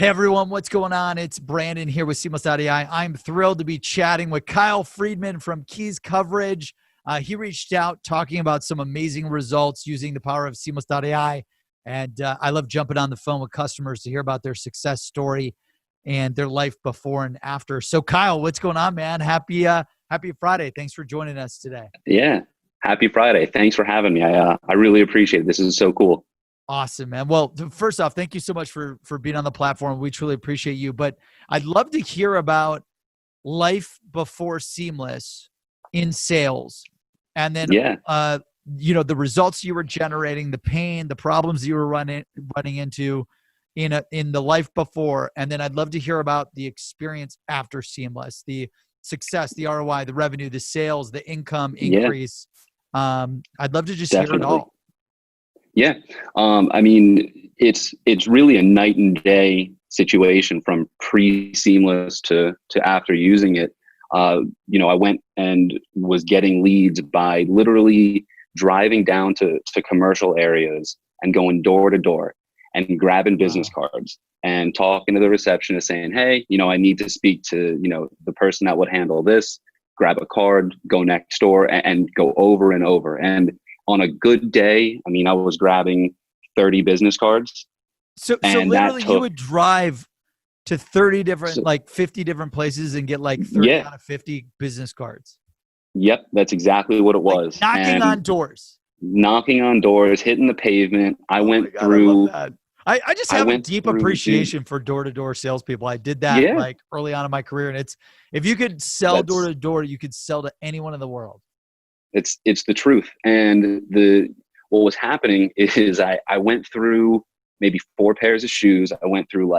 Hey everyone, what's going on? It's Brandon here with Seamless.AI. I'm thrilled to be chatting with Kyle Friedman from Keys Coverage. He reached out talking about some amazing results using the power of Seamless.AI. And I love jumping on the phone with customers to hear about their success story and their life before and after. So Kyle, what's going on, man? Happy Friday. Thanks for joining us today. Yeah. Happy Friday. Thanks for having me. I really appreciate it. This is so cool. Awesome, man. Well, first off, thank you so much for being on the platform. We truly appreciate you. But I'd love to hear about life before Seamless in sales, and then the results you were generating, the pain, the problems you were running into in the life before, and then I'd love to hear about the experience after Seamless, the success, the ROI, the revenue, the sales, the income increase. I'd love to just hear it all. Yeah. I mean, it's really a night and day situation from pre-Seamless to after using it. I went and was getting leads by literally driving down to commercial areas and going door to door and grabbing business cards and talking to the receptionist saying, hey, I need to speak to, the person that would handle this, grab a card, go next door and go over and over. And on a good day, I mean, I was grabbing 30 business cards. So literally you would drive to 30 different, 50 different places and get 30 out of 50 business cards. Yep. That's exactly what it was. Knocking on doors, hitting the pavement. I went through. I just have a deep appreciation for door-to-door salespeople. I did that early on in my career. And if you could sell door-to-door, you could sell to anyone in the world. It's the truth. And what was happening is I went through maybe 4 pairs of shoes. I went through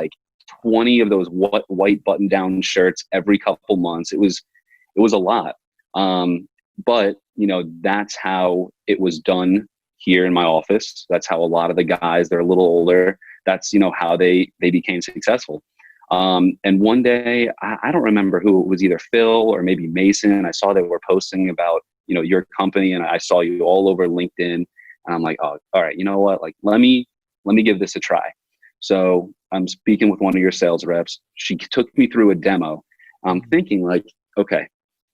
20 of those white button down shirts every couple months. It was a lot. But that's how it was done here in my office. That's how a lot of the guys, they're a little older. That's, how they became successful. And one day, I don't remember who it was, either Phil or maybe Mason. I saw they were posting about, your company, and I saw you all over LinkedIn, and I'm like, oh, all right, you know what? Let me give this a try. So I'm speaking with one of your sales reps. She took me through a demo. I'm thinking okay,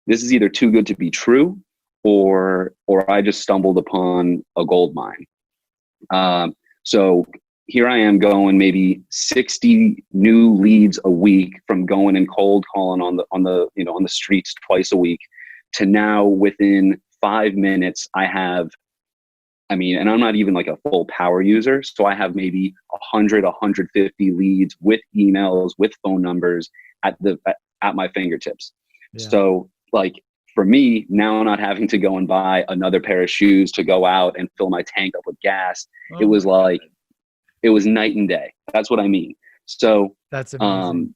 this is either too good to be true or I just stumbled upon a gold mine. So here I am going maybe 60 new leads a week from going and cold calling on the streets twice a week to now within 5 minutes, I have, and I'm not even a full power user. So I have maybe 100, 150 leads with emails, with phone numbers at my fingertips. Yeah. So for me, now not having to go and buy another pair of shoes to go out and fill my tank up with gas, it was it was night and day. That's what I mean. So that's amazing.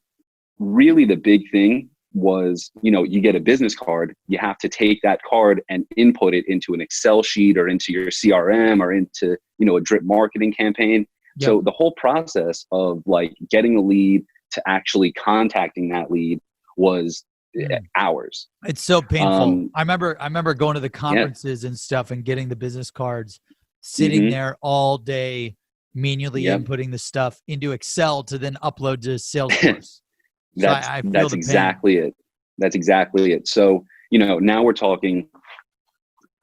Really the big thing was, you get a business card, you have to take that card and input it into an Excel sheet or into your CRM or into, a drip marketing campaign. Yep. So the whole process of getting a lead to actually contacting that lead was hours. It's so painful. I remember going to the conferences and stuff and getting the business cards, sitting there all day, manually inputting the stuff into Excel to then upload to Salesforce. That's exactly it. That's exactly it. So, now we're talking,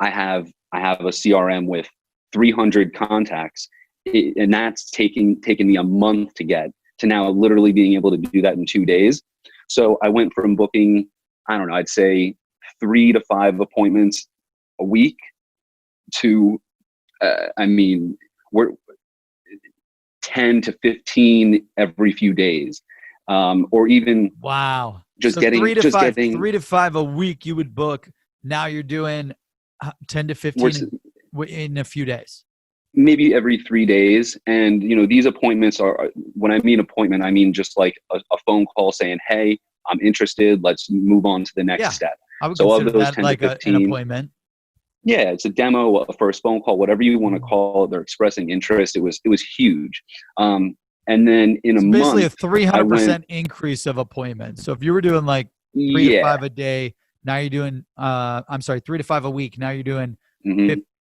I have a CRM with 300 contacts, and that's taking me a month to get to now literally being able to do that in 2 days. So I went from booking, I don't know, I'd say 3 to 5 appointments a week to, we're 10 to 15 every few days. Or even just getting 3 to 5 a week you would book. Now you're doing 10 to 15 in a few days, maybe every 3 days. And these appointments are, when I mean appointment, I mean just a phone call saying, hey, I'm interested, let's move on to the next step. I would consider that 10 to 15, an appointment. Yeah, it's a demo, a first phone call, whatever you want to call it. They're expressing interest. It was huge. And then in a month, basically a 300% increase of appointments. So if you were doing 3 to 5 a day, now you're doing, 3 to 5 a week. Now you're doing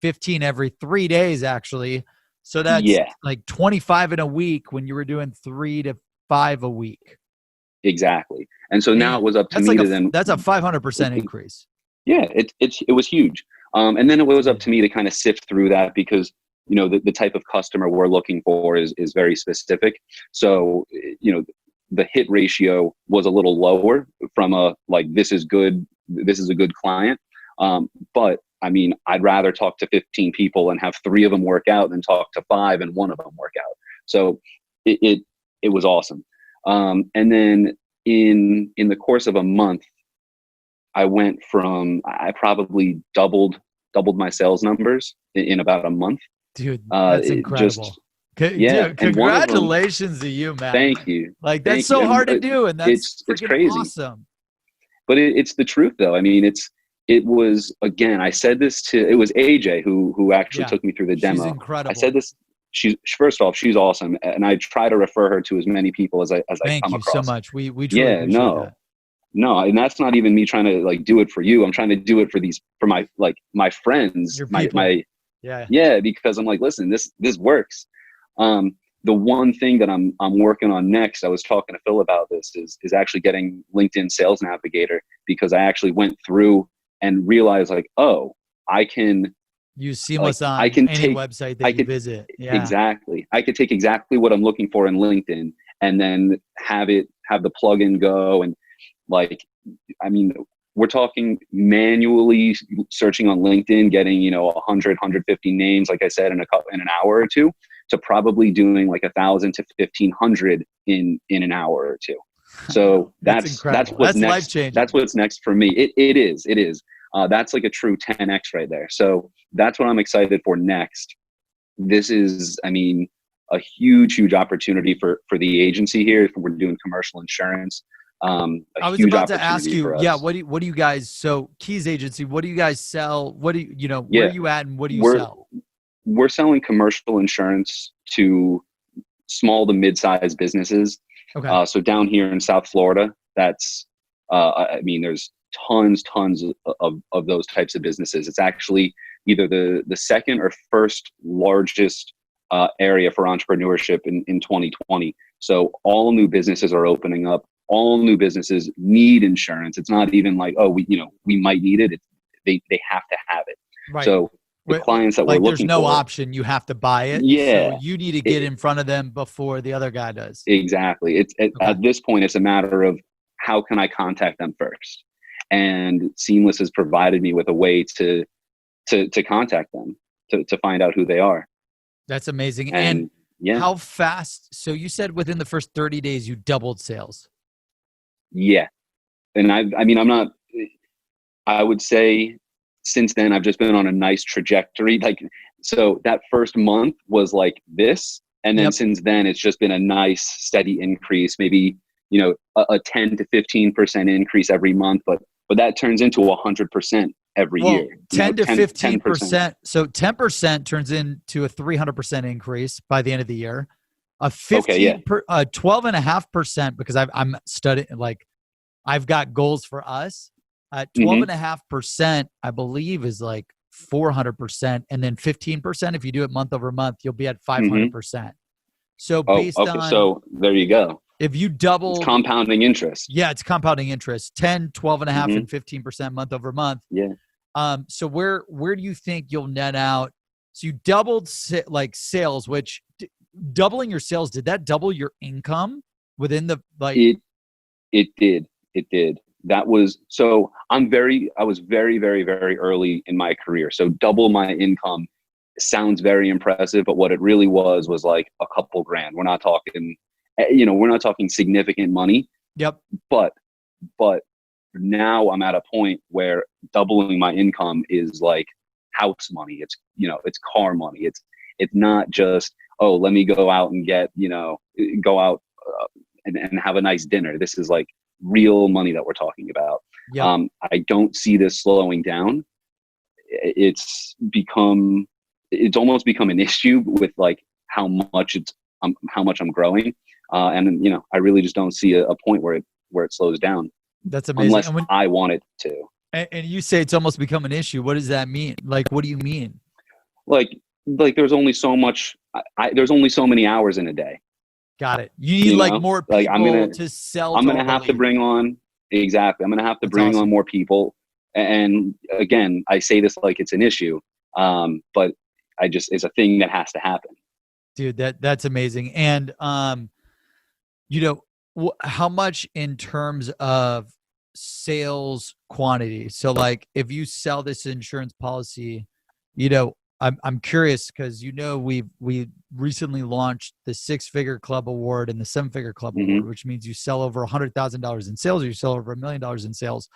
15 every 3 days, actually. So that's 25 in a week when you were doing 3 to Exactly. 5 a week. Exactly. And so now Man, it was up to that's me like to then, that's a 500% increase. yeah, it was huge. And then it That's was up to amazing. me to kind of sift through that because, the type of customer we're looking for is very specific. So, the hit ratio was a little lower from this is good, this is a good client. But I mean, I'd rather talk to 15 people and have 3 of them work out than talk to 5 and 1 of them work out. So it was awesome. And then in the course of a month, I probably doubled my sales numbers in about a month. Dude, that's incredible. Just, yeah. Dude, And one of them, congratulations to you, man. thank you. Like, that's Thank you. so And hard to do, and that's it's freaking crazy, awesome. but it's the truth though. I mean, it was, again, I said this it was AJ who actually Yeah, took me through the she's demo. I said incredible. this, first off, she's awesome. And I try to refer her to as many people as I Thank come you so across. much. We truly Yeah, appreciate no, that. no. And that's not even me trying to do it for you. I'm trying to do it for my friends, Your people. Yeah. yeah, because I'm like, listen, this works. The one thing that I'm working on next, I was talking to Phil about this, is actually getting LinkedIn Sales Navigator, because I actually went through and realized oh, I can Use Seamless I on can any take website that I you could visit. Yeah. exactly I could take exactly what I'm looking for in LinkedIn and then have the plugin go and I mean, we're talking manually searching on LinkedIn, getting 100, 150 names, like I said, in an hour or two, to probably doing 1,000 to 1,500 in an hour or two. I know. So It's that's incredible. what's That's life next. That's changing. what's next for me. It is. That's like a true 10x right there. So that's what I'm excited for next. This is, I mean, a huge opportunity for the agency here. If we're doing commercial insurance, a I was huge about to ask opportunity you, for yeah, us. what do you guys, so Keys Agency, what do you guys sell? What do where are Yeah, you at and what do you we're sell? we're selling commercial insurance to small to mid-sized businesses. Okay. So down here in South Florida, that's I mean, there's tons of those types of businesses. It's actually either the second or first largest area for entrepreneurship in 2020. So all new businesses are opening up. All new businesses need insurance. It's not even oh, we might need it. They have to have it. Right. So the clients that we're Like there's looking no for, option. You have to buy it. So yeah, you need to get it, in front of them before the other guy does. exactly. Okay. At this point, it's a matter of how can I contact them first, and Seamless has provided me with a way to contact them to find out who they are. That's amazing. And And yeah, how fast? So you said within the first 30 days, you doubled sales. yeah. And I mean, I'm not. I would say since then I've just been on a nice trajectory. So that first month was like this, and then Yep. since then it's just been a nice steady increase. Maybe a 10 to 15% increase every month, but that turns into 100% every Well, year. 10 to 10%. 15%. So 10% turns into a 300% increase by the end of the year. A Okay, yeah. 12.5%, because I'm studying, I've got goals for us. Mm-hmm. 12.5%, I believe, is 400%. And then 15%, if you do it month over month, you'll be at Mm-hmm. 500%. So Oh, based okay. on, So there you go. if you It's doubled, compounding interest. yeah, it's compounding interest, 10, 12.5, Mm-hmm. and 15% month over month. Yeah. So where do you think you'll net out? So you doubled sales, which doubling your sales, did that double your income within the It did. It did. That was so I was very, very, very early in my career. So double my income sounds very impressive, but what it really was like a couple grand. We're not talking, we're not talking significant money, Yep. but now I'm at a point where doubling my income is like house money. It's car money. It's not just, oh, let me go out and go out and have a nice dinner. This is like real money that we're talking about. Yep. I don't see this slowing down. It's almost become an issue with how much I'm growing. And I really just don't see a point where it slows down That's amazing. unless I want it to. And you say it's almost become an issue. What does that mean? What do you mean? Like there's only so much, there's only so many hours in a day. Got it. You need You like know, more like people to sell I'm to gonna all the have to leads. bring on exactly. I'm gonna have to That's bring on awesome. more people. And again, I say this like it's an issue, but I just it's a thing that has to happen. Dude, that's amazing. And you know, how much in terms of sales quantity? So like if you sell this insurance policy, you know, I'm curious because we recently launched the 6-figure club award and the 7-figure club award, Hmm. which means you sell over $100,000 in sales or you sell over $1 million in sales.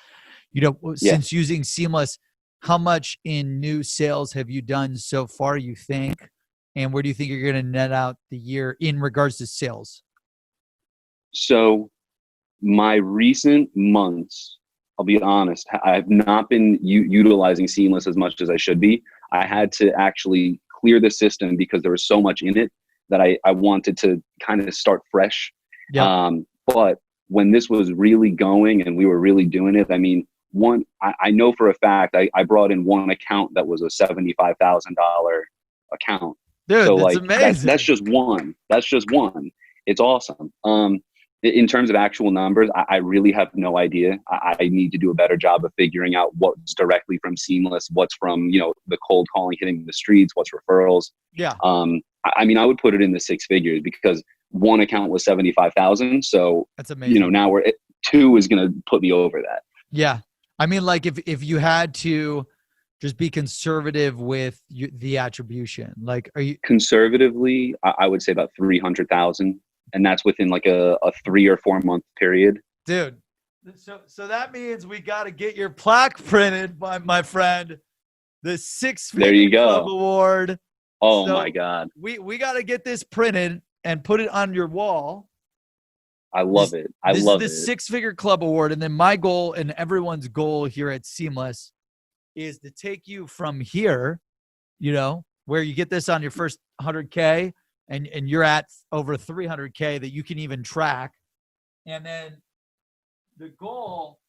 You know, Yeah. since using Seamless, how much in new sales have you done so far, you think? And where do you think you're going to net out the year in regards to sales? So my recent months, I'll be honest, I have not been utilizing Seamless as much as I should be. I had to actually clear the system because there was so much in it that I wanted to kind of start fresh. Yep. But when this was really going and we were really doing it, I mean, I know for a fact I brought in one account that was a $75,000 account. Dude, So that's like that's amazing. just one. That's just one. It's awesome. In terms of actual numbers, I really have no idea. I need to do a better job of figuring out what's directly from Seamless, what's from, you know, the cold calling hitting the streets, what's referrals. Yeah, I mean, I would put it in the 6 figures because one account was 75,000. So, that's you know, amazing. now two is going to put me over that. Yeah. I mean, like if you had to just be conservative with the attribution, like are you Conservatively, I would say about 300,000. And that's within like a 3 or 4 month period. dude? So that means we got to get your plaque printed by my friend, the Six There Figure you Club go. Award. Oh my So God. we got to get this printed and put it on your wall. I This love it. I this is love the it. 6-figure club award, and then my goal and everyone's goal here at Seamless is to take you from here, you know, where you get this on your first 100K and you're at over 300K that you can even track. And then the goal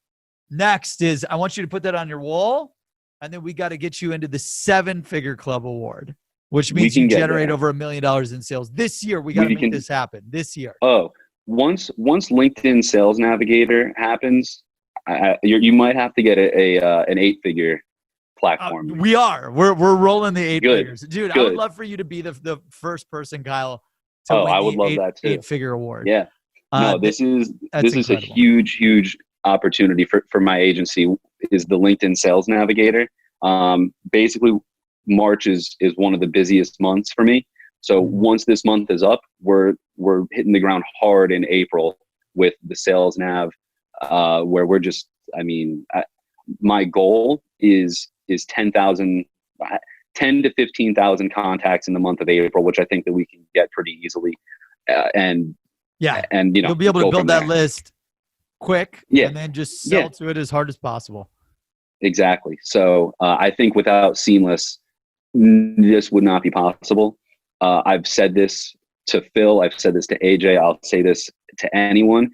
next is I want you to put that on your wall, and then we got to get you into the 7-figure club award, which We means you can get generate there. over $1 million in sales this year. We got to We make can. this happen this year. Oh, once LinkedIn Sales Navigator happens, you might have to get an 8 figure platform. We're rolling the eight Good, figures, dude. I would good. love for you to be the first person, Kyle, to Oh, win I would the love eight that too. eight figure award. Yeah. No, this is That's this is a incredible. huge opportunity for my agency. Is the LinkedIn Sales Navigator. Basically, March is one of the busiest months for me. So once this month is up, we're hitting the ground hard in April with the Sales Nav, where we're just. I mean, my goal is 10,000, 10 to 15,000 contacts in the month of April, which I think that we can get pretty easily, and Yeah, and you know you'll be able to go build from that there. list quick Yeah, and then just yeah, sell to it as hard as possible. exactly. So I think without Seamless, this would not be possible. I've said this to Phil. I've said this to AJ. I'll say this to anyone.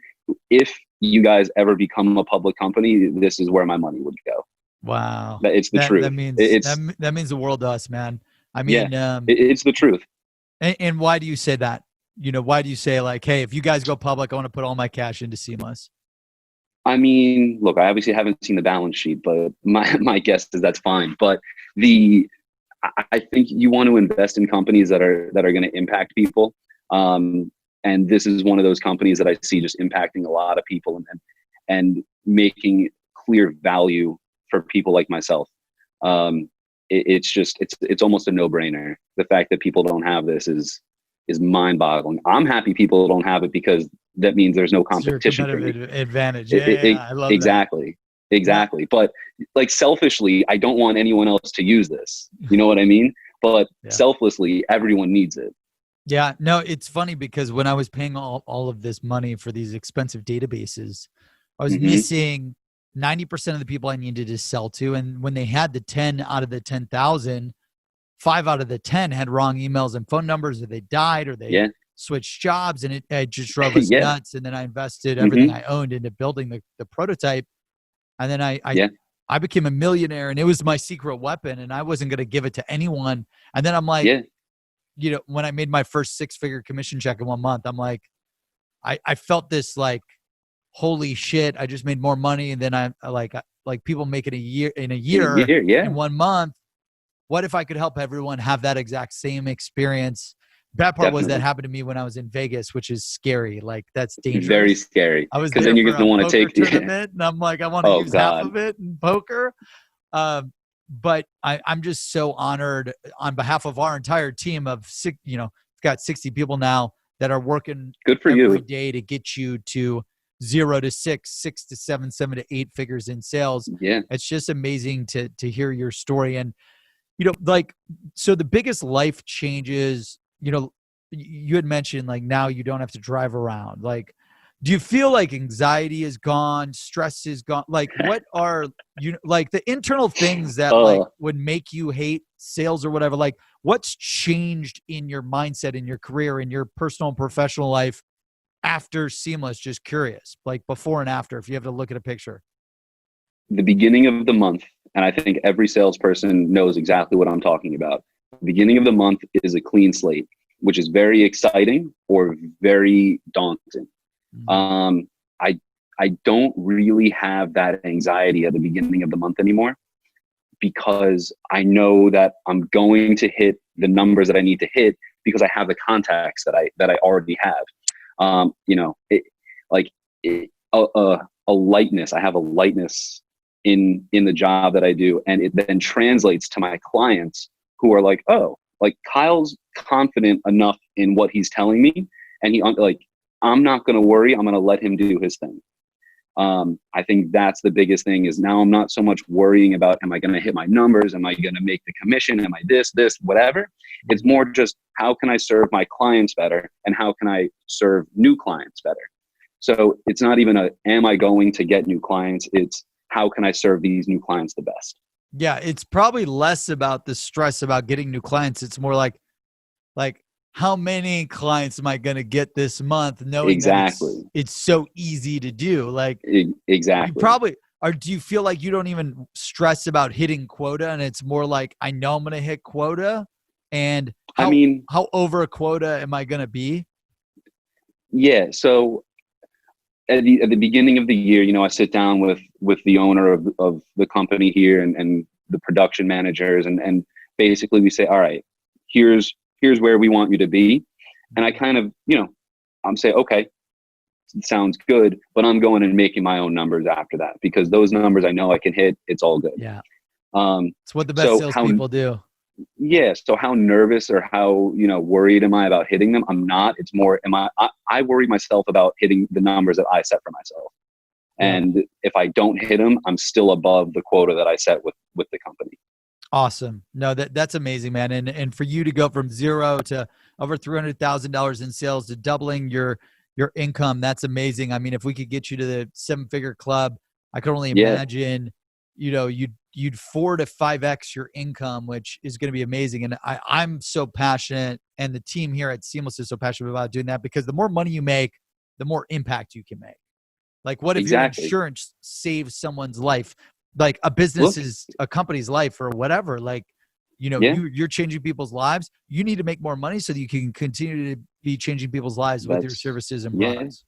If you guys ever become a public company, this is where my money would go. Wow, It's the that truth. that means It's that means the world to us, man. I yeah, mean, it's the truth. and why do you say that? You know, why do you say like, hey, if you guys go public, I want to put all my cash into Seamless? I mean, look, I obviously haven't seen the balance sheet, but my guess is that's fine. But the I think you want to invest in companies that are going to impact people. And this is one of those companies that I see just impacting a lot of people and making clear value for people like myself. It's just it's almost a no brainer. The fact that people don't have this is mind boggling. I'm happy people don't have it because that means there's no It's your competition for me. competitive advantage. It, Yeah, it, yeah, it, yeah, I love that. exactly. Yeah. Exactly. But like selfishly, I don't want anyone else to use this. You know what I mean? But Yeah. selflessly, everyone needs it. Yeah. No, it's funny because when I was paying all of this money for these expensive databases, I was Hmm. missing 90% of the people I needed to sell to. And when they had the 10 out of the 10,000, 5 out of the 10 had wrong emails and phone numbers, or they died, or they Yeah. switched jobs, and it just drove us Yeah. nuts. And then I invested everything Hmm. I owned into building the prototype. And then Yeah. I became a millionaire, and it was my secret weapon, and I wasn't going to give it to anyone. And then I'm like, Yeah. when I made my first 6-figure commission check in 1 month, I'm like, I felt this like, holy shit, I just made more money than like people make it in a In a year year, in yeah, 1 month. What if I could help everyone have that exact same experience? Bad part was that definitely. happened to me when I was in Vegas, which is scary. Like, that's Very dangerous. scary I was because there then you're for going to a want to poker take. Yeah. tournament, and I'm like, I want to Oh use half God, of it in poker. Um, but I'm just so honored on behalf of our entire team of six. We've got 60 people now that are working good for every you. day to get you to 0 to 6, 6 to 7, 7 to 8 figures in sales. Yeah. It's just amazing to hear your story. And like, so the biggest life changes, you had mentioned like now you don't have to drive around. Like, do you feel like anxiety is gone, stress is gone? Like, what are like the internal things that like Uh, would make you hate sales or whatever? Like, what's changed in your mindset, in your career, in your personal and professional life after Seamless? Just curious, like before and after, if you have to look at a picture. the beginning of the month, and I think every salesperson knows exactly what I'm talking about. The beginning of the month is a clean slate, which is very exciting or very daunting. Mhm. Um, I I don't really have that anxiety at the beginning of the month anymore because I know that I'm going to hit the numbers that I need to hit because I have the contacts that I already have. Like it, a lightness. I have a lightness in the job that I do, and it then translates to my clients who are like, oh, like Kyle's confident enough in what he's telling me, and I'm not going to worry. I'm going to let him do his thing. I think that's the biggest thing is now I'm not so much worrying about, am I going to hit my numbers? Am I going to make the commission? Am I this, whatever? It's more just how can I serve my clients better and how can I serve new clients better? So it's not even am I going to get new clients? It's how can I serve these new clients the best? Yeah, it's probably less about the stress about getting new clients. It's more like how many clients am I going to get this month, knowing that it's Exactly. it's so easy to do. Like, you Exactly. probably or do you feel like you don't even stress about hitting quota, and it's more like, I know I'm going to hit quota, and I how mean, how over a quota am I going to be? yeah. So at the beginning of the year, I sit down with the owner of the company here and the production managers and basically we say, all right, here's where we want you to be. And I kind of, I'm saying, okay, sounds good, but I'm going and making my own numbers after that because those numbers I know I can hit. It's all good. Yeah, Um, it's what the best so how salespeople do. Yeah. So how nervous or how, worried am I about hitting them? I'm not. It's more, I worry myself about hitting the numbers that I set for myself. Yeah. And if I don't hit them, I'm still above the quota that I set with the company. Awesome. No, that's amazing, man. And for you to go from 0 to over $300,000 in sales to doubling your income, that's amazing. I mean, if we could get you to the 7-figure club, I can only Yeah. imagine, you'd 4 to 5x your income, which is going to be amazing. And I'm so passionate, and the team here at Seamless is so passionate about doing that, because the more money you make, the more impact you can make. Like, what if your Exactly. insurance saves someone's life? Like Look, a company's life or whatever. Like, yeah, you're changing people's lives. You need to make more money so that you can continue to be changing people's lives with your that's, services and yeah. products.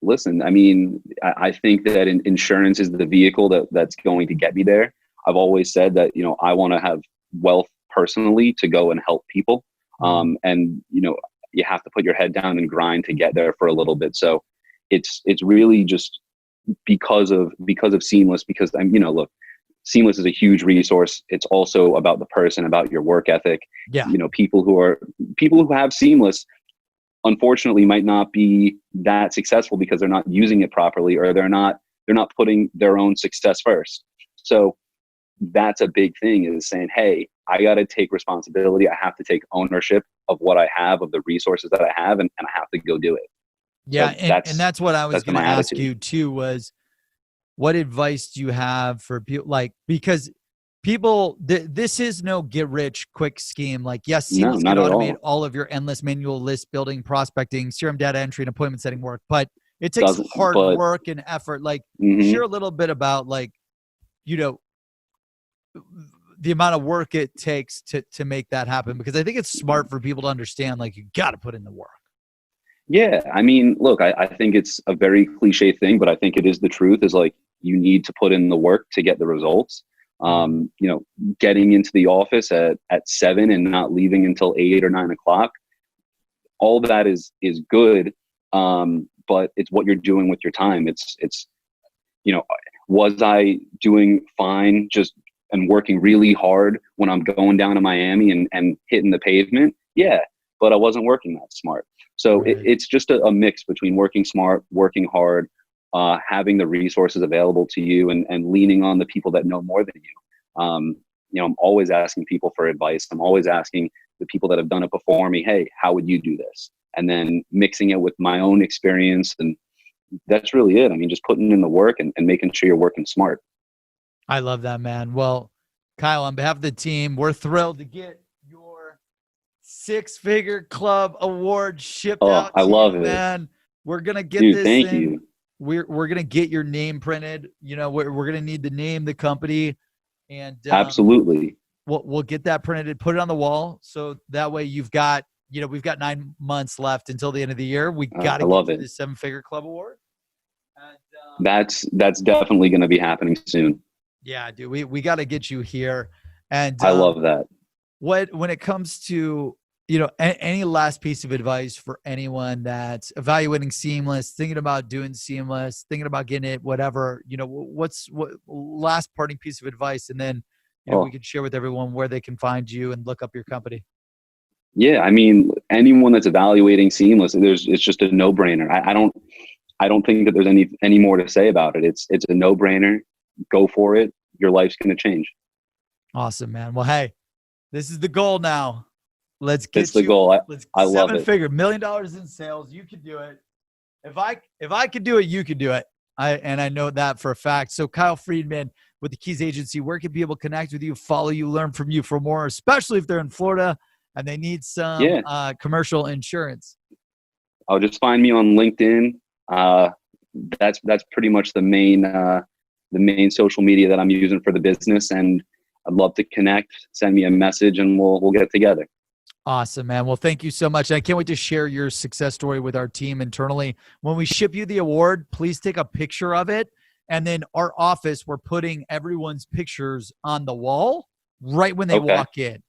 Listen, I mean, I think that insurance is the vehicle that's going to get me there. I've always said that, I want to have wealth personally to go and help people. Mhm. And, you have to put your head down and grind to get there for a little bit. So it's really just because of Seamless, because look, Seamless is a huge resource. It's also about the person, about your work ethic. Yeah. People who have Seamless, unfortunately, might not be that successful because they're not using it properly, or they're not putting their own success first. So that's a big thing, is saying, hey, I got to take responsibility. I have to take ownership of what I have, of the resources that I have, and I have to go do it. Yeah. So And that's what I was that's been going to my ask attitude. you too, was what advice do you have for people? Like, because this is no get rich quick scheme. Like, yes, No, Seamless can not at automate all. all of your endless manual list building, prospecting, CRM data entry, and appointment setting work, but it takes Doesn't, hard but work and effort. Like, mhm. share a little bit about, like, you know, the amount of work it takes to make that happen, because I think it's smart for people to understand, like, you got to put in the work. Yeah, I mean, look, I think it's a very cliche thing, but I think it is the truth. Is like you need to put in the work to get the results. You know, getting into the office at 7 and not leaving until 8 or 9 o'clock, all that is good. But it's what you're doing with your time. It's you know, was I doing fine just and working really hard when I'm going down to Miami and hitting the pavement? Yeah, but I wasn't working that smart. So Right. it's just a mix between working smart, working hard, having the resources available to you, and leaning on the people that know more than you. You know, I'm always asking people for advice. I'm always asking the people that have done it before me, hey, how would you do this? And then mixing it with my own experience. And that's really it. I mean, just putting in the work and making sure you're working smart. I love that, man. Well, Kyle, on behalf of the team, we're thrilled to get your six-figure club award shipped Oh, out I to you, love it. man. We're gonna get Dude, this thank thing. you. We're gonna get your name printed. You know, we're gonna need the name, the company, and Absolutely. we'll get that printed, put it on the wall, so that way you've got, you know, we've got 9 months left until the end of the year. We got I to get love to it. the seven-figure club award. And That's definitely going to be happening soon. yeah, dude, we got to get you here. And I love that. when it comes to, you know, any last piece of advice for anyone that's evaluating Seamless, thinking about doing Seamless, thinking about getting it, whatever, you know, what last parting piece of advice, and then, you know, we Oh, could share with everyone where they can find you and look up your company. yeah. I mean, anyone that's evaluating Seamless, it's just a no brainer. I don't think that there's any more to say about it. It's a no brainer. Go for it. Your life's going to change. Awesome, man. Well, hey, this is the goal now. Let's It's get the you. goal. Let's I love seven it. figure, $1 million in sales. You can do it. If I could do it, you could do it. I know that for a fact. So Kyle Friedman with the Keys Agency, where can people connect with you, follow you, learn from you for more, especially if they're in Florida and they need some Yeah. commercial insurance? I'll just find me on LinkedIn. Uh, that's pretty much the main social media that I'm using for the business. And I'd love to connect. Send me a message, and we'll get together. Awesome, man. Well, thank you so much. I can't wait to share your success story with our team internally. When we ship you the award, please take a picture of it. And then our office, we're putting everyone's pictures on the wall right when they Okay. walk in.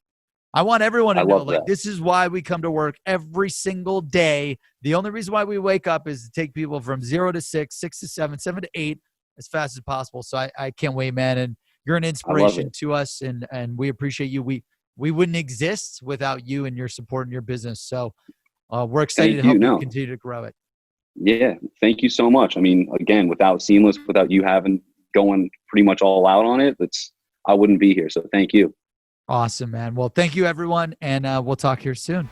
I want everyone to I know, love like, that. this is why we come to work every single day. The only reason why we wake up is to take people from 0 to 6, 6 to 7, 7 to 8 as fast as possible. So I can't wait, man. And you're an I love inspiration it. to us, and we appreciate you. We wouldn't exist without you and your support in your business. So we're excited to Thank you. help you No. continue to grow it. Yeah. Thank you so much. I mean, again, without Seamless, without you having going pretty much all out on it, I wouldn't be here. So thank you. Awesome, man. Well, thank you, everyone. And we'll talk here soon.